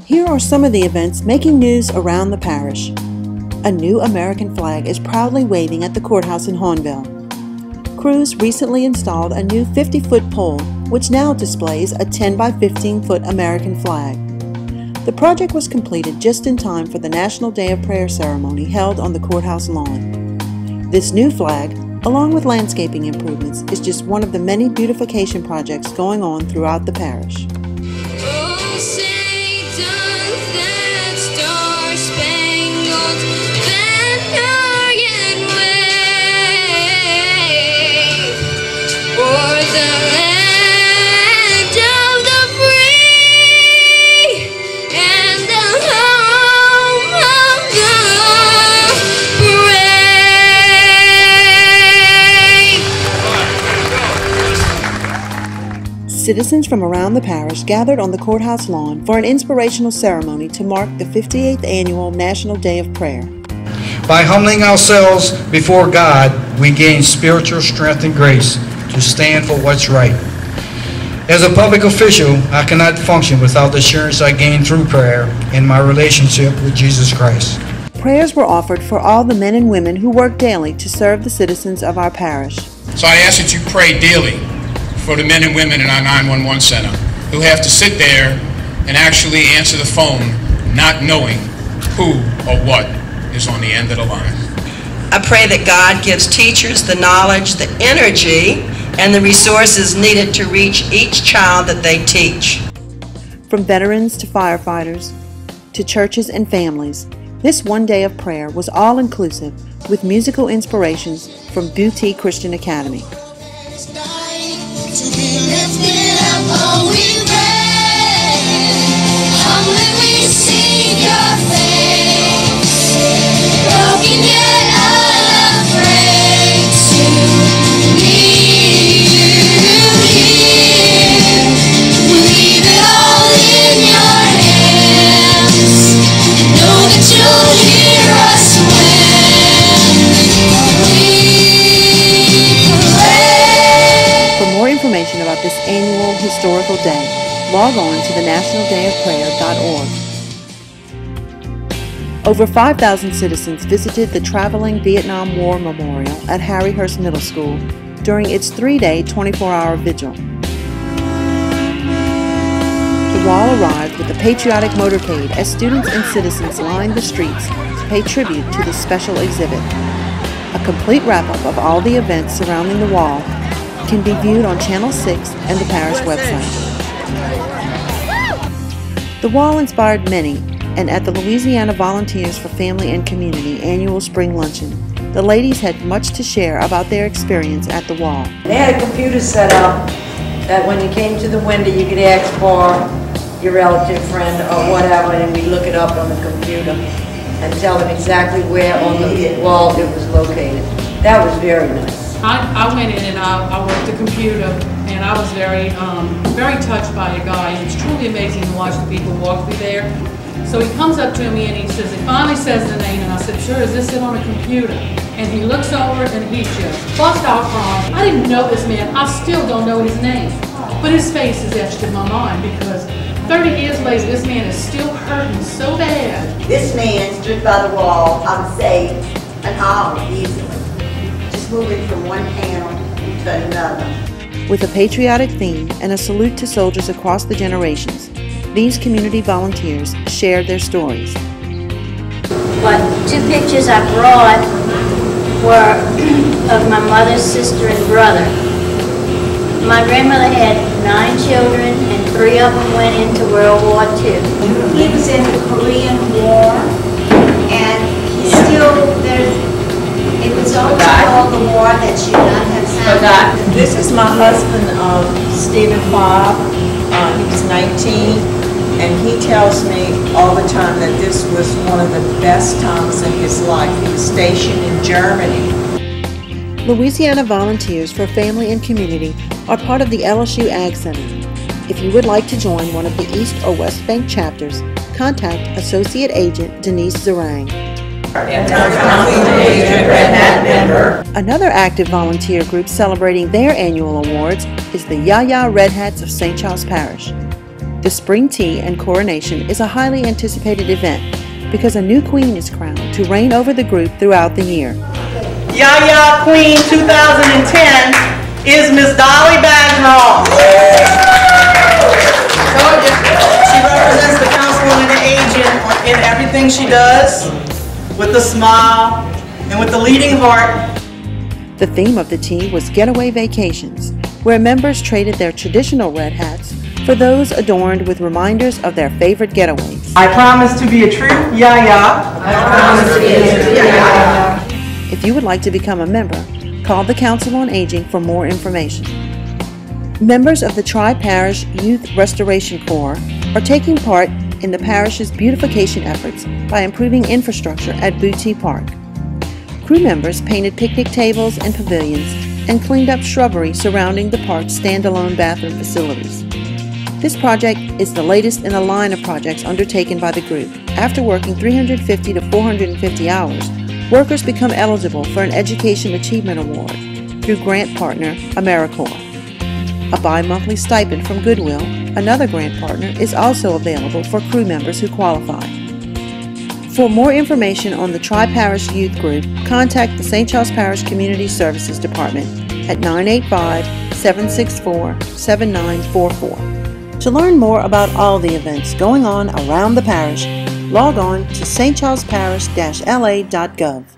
Here are some of the events making news around the parish. A new American flag is proudly waving at the courthouse in Hornville. Crews recently installed a new 50-foot pole, which now displays a 10 by 15-foot American flag. The project was completed just in time for the National Day of Prayer ceremony held on the courthouse lawn. This new flag, along with landscaping improvements, is just one of the many beautification projects going on throughout the parish. Citizens from around the parish gathered on the courthouse lawn for an inspirational ceremony to mark the 58th Annual National Day of Prayer. By humbling ourselves before God, we gain spiritual strength and grace to stand for what's right. As a public official, I cannot function without the assurance I gain through prayer in my relationship with Jesus Christ. Prayers were offered for all the men and women who work daily to serve the citizens of our parish. So I ask that you pray daily for the men and women in our 911 center who have to sit there and actually answer the phone not knowing who or what is on the end of the line. I pray that God gives teachers the knowledge, the energy, and the resources needed to reach each child that they teach. From veterans to firefighters, to churches and families, this one day of prayer was all-inclusive with musical inspirations from Boutte Christian Academy. To be lifted up, oh, we pray. Humbly we seek your face. Broken yet unafraid to meet you here. We leave it all in your hands. Know that you'll hear us when we pray. For more information about this annual historical day, log on to thenationaldayofprayer.org. Over 5,000 citizens visited the traveling Vietnam War Memorial at Harryhurst Middle School during its 3-day, 24-hour vigil. The wall arrived with a patriotic motorcade as students and citizens lined the streets to pay tribute to this special exhibit. A complete wrap-up of all the events surrounding the wall can be viewed on Channel 6 and the parish website. The wall inspired many, and at the Louisiana Volunteers for Family and Community annual spring luncheon, the ladies had much to share about their experience at the wall. They had a computer set up that when you came to the window you could ask for your relative, friend, or whatever, and we'd look it up on the computer and tell them exactly where on the wall it was located. That was very nice. I went in and I worked the computer, and I was very touched by the guy. It's truly amazing to watch the people walk through there. So he comes up to me and he says, he finally says the name, and I said, sure, is this it on a computer? And he looks over and he just bust out crying. I didn't know this man. I still don't know his name. But his face is etched in my mind because 30 years later, this man is still hurting so bad. This man stood by the wall, I would say, an hour easily. Moving from one panel to another. With a patriotic theme and a salute to soldiers across the generations, these community volunteers shared their stories. But 2 pictures I brought were of my mother's sister and brother. My grandmother had 9 children and 3 of them went into World War II. He was in the Korean War and he still, it was over all the war that should not have happened. This is my husband, Stephen Bob. He was 19, and he tells me all the time that this was one of the best times in his life. He was stationed in Germany. Louisiana Volunteers for Family and Community are part of the LSU Ag Center. If you would like to join one of the East or West Bank chapters, contact Associate Agent Denise Zarang. Another active volunteer group celebrating their annual awards is the Yah Yah Red Hats of St. Charles Parish. The Spring Tea and Coronation is a highly anticipated event because a new queen is crowned to reign over the group throughout the year. Yah Yah Queen 2010 is Miss Dolly Baton She represents the Council on Aging in everything she does, with a smile and with the leading heart. The theme of the tea was Getaway Vacations, where members traded their traditional red hats for those adorned with reminders of their favorite getaways. I promise to be a true Yah Yah. I promise to be a true Yah Yah. If you would like to become a member, call the Council on Aging for more information. Members of the Tri-Parish Youth Restoration Corps are taking part in the parish's beautification efforts by improving infrastructure at Boutte Park. Crew members painted picnic tables and pavilions and cleaned up shrubbery surrounding the park's standalone bathroom facilities. This project is the latest in a line of projects undertaken by the group. After working 350 to 450 hours, workers become eligible for an Education Achievement Award through grant partner AmeriCorps. A bi-monthly stipend from Goodwill, another grant partner, is also available for crew members who qualify. For more information on the Tri-Parish Youth Group, contact the St. Charles Parish Community Services Department at 985-764-7944. To learn more about all the events going on around the parish, log on to stcharlesparish-la.gov.